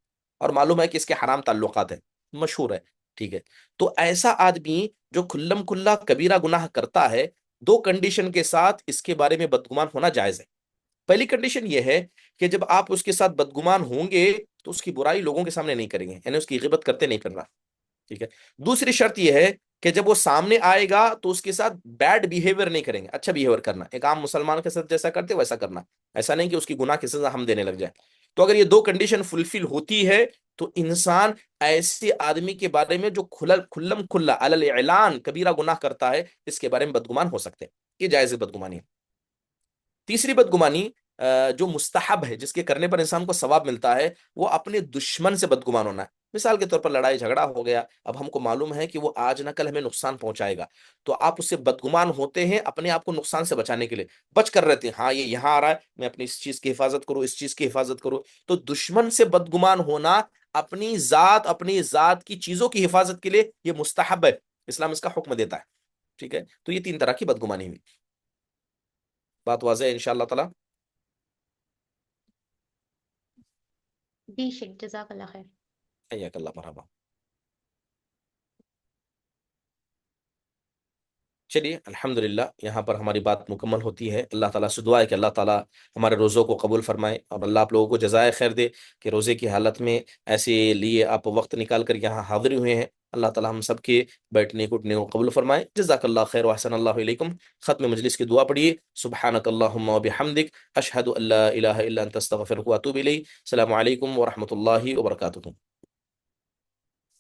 A: اور معلوم ہے کہ اس کے حرام تعلقات ہیں، مشہور ہے، ٹھیک ہے؟ تو ایسا آدمی جو کھلم کھلا کبیرہ گناہ کرتا ہے، 2 کنڈیشن کے ساتھ اس کے بارے میں بدگمان ہونا جائز ہے۔ پہلی کنڈیشن یہ ہے کہ جب آپ اس کے ساتھ بدگمان ہوں گے تو اس کی برائی لوگوں کے سامنے نہیں کریں گے، یعنی اس کی غیبت کرتے نہیں کرنا، ٹھیک ہے؟ دوسری شرط یہ ہے کہ جب وہ سامنے آئے گا تو اس کے ساتھ بیڈ بیہیویئر نہیں کریں گے، اچھا بیہیویئر کرنا، ایک عام مسلمان کے ساتھ جیسا کرتے ویسا کرنا، ایسا نہیں کہ اس کی گناہ کی سزا ہم دینے لگ جائیں۔ تو اگر یہ 2 کنڈیشن فلفل ہوتی ہے تو انسان ایسے آدمی کے بارے میں جو کھلم کھلا علی الاعلان کبیرہ گناہ کرتا ہے اس کے بارے میں بدگمان ہو سکتے ہیں، یہ جائز بدگمانی ہے۔ تیسری بدگمانی جو مستحب ہے، جس کے کرنے پر انسان کو ثواب ملتا ہے، وہ اپنے دشمن سے بدگمان ہونا ہے۔ مثال کے طور پر لڑائی جھگڑا ہو گیا، اب ہم کو معلوم ہے کہ وہ آج نہ کل ہمیں نقصان پہنچائے گا، تو آپ اس سے بدگمان ہوتے ہیں اپنے آپ کو نقصان سے بچانے کے لیے، بچ کر رہتے ہیں، ہاں یہ یہاں آ رہا ہے، میں اپنی اس چیز کی حفاظت کروں، اس چیز کی حفاظت کروں۔ تو دشمن سے بدگمان ہونا اپنی ذات کی چیزوں کی حفاظت کے لیے یہ مستحب ہے، اسلام اس کا حکم دیتا ہے، ٹھیک ہے؟ تو یہ 3 طرح کی بدگمانی ہوئی۔ بات واضح ہے انشاءاللہ تعالی؟
B: جی شیخ، جزاک اللہ خیر۔
A: حیاک اللہ، مرحبا۔ چلیے الحمدللہ یہاں پر ہماری بات مکمل ہوتی ہے۔ اللہ تعالیٰ سے دعا ہے کہ اللہ تعالیٰ ہمارے روزوں کو قبول فرمائے، اور اللہ آپ لوگوں کو جزائے خیر دے کہ روزے کی حالت میں ایسے لیے آپ وقت نکال کر یہاں حاضر ہوئے ہیں۔ اللہ تعالیٰ ہم سب کے بیٹھنے کو اٹھنے کو قبول فرمائے۔ جزاک اللہ خیر واحسن اللہ علیکم۔ ختم مجلس کی دعا پڑھیے۔ سبحانک اللہم و بحمدک، اشہد ان لا الہ الا انت استغفرک و اتوب الیک۔ السلام علیکم ورحمۃ اللہ وبرکاتہ۔